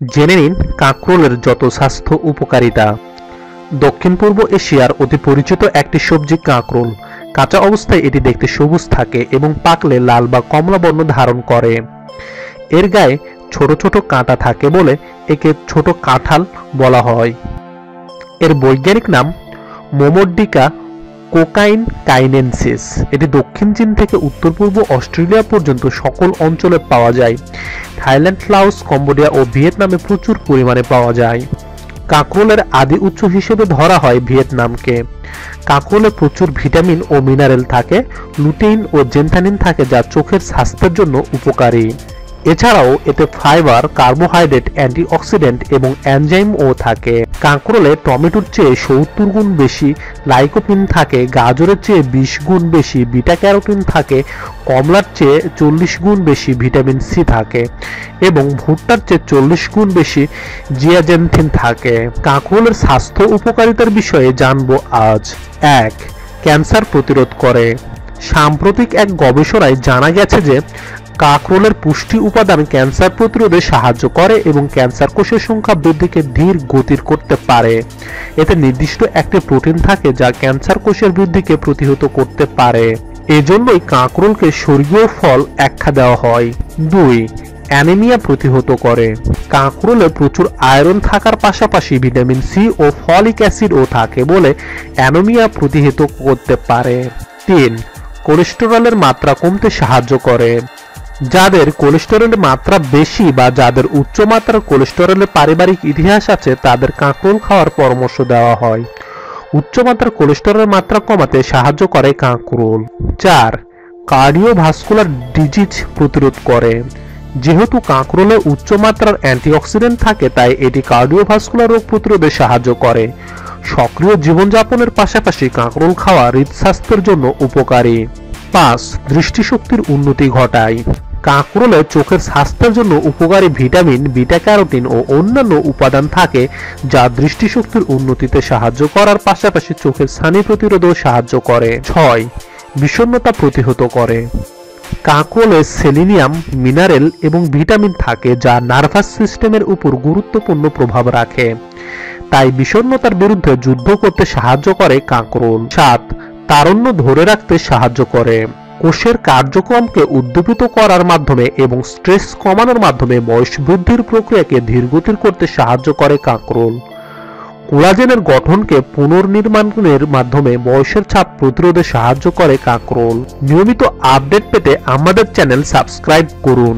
জেনে নিন কাঁকরোলের যত স্বাস্থ্য উপকারিতা। দক্ষিণ পূর্ব এশিয়ার অতি পরিচিত একটি সবজি কাঁকরোল। কাঁচা অবস্থায় এটি দেখতে সবুজ থাকে এবং পাকলে লাল বা কমলা বর্ণ ধারণ করে। এর গায়ে ছোট ছোট কাঁটা থাকে বলে একে ছোট কাঁঠাল বলা হয়। এর বৈজ্ঞানিক নাম মোমোডিকা কোকাইন কাইনেনসিস। এটি দক্ষিণ চীন থেকে উত্তর পূর্ব অস্ট্রেলিয়া পর্যন্ত সকল অঞ্চলে পাওয়া যায়। থাইল্যান্ড, লাওস, কম্বোডিয়া ও ভিয়েতনামে প্রচুর পরিমাণে পাওয়া যায়। কাঁকরোলের আদি উৎস হিসেবে ধরা হয় ভিয়েতনামকে। কাঁকরোলে প্রচুর ভিটামিন ও মিনারেল থাকে, লুটেইন ও জেনথানিন থাকে যা চোখের স্বাস্থ্যের জন্য উপকারী। এছাড়াও এতে ফাইবার, কার্বোহাইড্রেট, অ্যান্টিঅক্সিডেন্ট এবং এনজাইমও থাকে। কাঁকরোলে টমেটোর চেয়ে 70 গুণ বেশি লাইকোপিন থাকে, গাজরের চেয়ে 20 গুণ বেশি বিটা ক্যারোটিন থাকে, কমলার চেয়ে 40 গুণ বেশি ভিটামিন সি থাকে এবং ভুট্টার চেয়ে 40 গুণ বেশি জিয়াজেনথিন থাকে। কাঁকরোলের স্বাস্থ্য উপকারিতার বিষয়ে জানবো আজ। 1. ক্যান্সার প্রতিরোধ করে। সাম্প্রতিক এক গবেষণায় জানা গেছে যে কাঁকরোলের পুষ্টি উপাদান ক্যান্সার প্রতিরোধে সাহায্য করে এবং ক্যান্সার কোষের সংখ্যা বৃদ্ধিকে ধীর গতির করতে পারে। এতে নির্দিষ্ট একটি প্রোটিন থাকে যা ক্যান্সার কোষের বৃদ্ধিকে প্রতিহত করতে পারে। এজন্যই কাঁকরোলকে স্বর্গীয় ফল আখ্যা দেওয়া হয়। 2. অ্যানিমিয়া প্রতিহত করে। কাঁকরোলে প্রচুর আয়রন থাকার পাশাপাশি ভিটামিন সি ও ফলিক অ্যাসিডও থাকে বলে অ্যানিমিয়া প্রতিহত করতে পারে। 3. কোলেস্টেরলের মাত্রা কমতে সাহায্য করে। যাদের কোলেস্টেরলের মাত্রা বেশি বা যাদের উচ্চ মাত্রার কোলেস্টেরলের পারিবারিক ইতিহাস আছে তাদের কাঁকরোল খাওয়ার পরামর্শ দেওয়া হয়। উচ্চ মাত্রার কোলেস্টেরলের মাত্রা কমাতে সাহায্য করে কাঁকরোল। 4. কার্ডিওভাস্কুলার ডিজিজ প্রতিরোধ করে। যেহেতু কাঁকরোলে উচ্চ মাত্রার অ্যান্টিঅক্সিডেন্ট থাকে তাই এটি কার্ডিওভাস্কুলার রোগ প্রতিরোধে সাহায্য করে। সক্রিয় জীবনযাপনের পাশাপাশি কাঁকরোল খাওয়া হৃদস্বাস্থ্যের জন্য উপকারী। 5. দৃষ্টিশক্তির উন্নতি ঘটায়। কাঁকরোলে চোখের স্বাস্থ্যের জন্য উপকারী ভিটামিন, বিটা ক্যারোটিন ও অন্যান্য উপাদান থাকে যা দৃষ্টিশক্তির উন্নতিতে সাহায্য করার পাশাপাশি চোখের ছানি প্রতিরোধেও সাহায্য করে। 6. বিষণ্ণতা প্রতিহত করে। কাঁকরোলে সেলিনিয়াম, মিনারেল এবং ভিটামিন থাকে যা নার্ভাস সিস্টেমের উপর গুরুত্বপূর্ণ প্রভাব রাখে, তাই বিষণ্ণতার বিরুদ্ধে যুদ্ধ করতে সাহায্য করে কাঁকরোল। 7. তারুণ্য ধরে রাখতে সাহায্য করে। কোষের কার্যক্রমকে উদ্দীপিত করার মাধ্যমে এবং স্ট্রেস কমানোর মাধ্যমে বয়স বৃদ্ধির প্রক্রিয়াকে ধীরগতির করতে সাহায্য করে কাঁকরোল। কোলাজেনের গঠনকে পুনর্নির্মাণের মাধ্যমে বয়সের ছাপ প্রতিরোধে সাহায্য করে কাঁকরোল। নিয়মিত আপডেট পেতে আমাদের চ্যানেল সাবস্ক্রাইব করুন।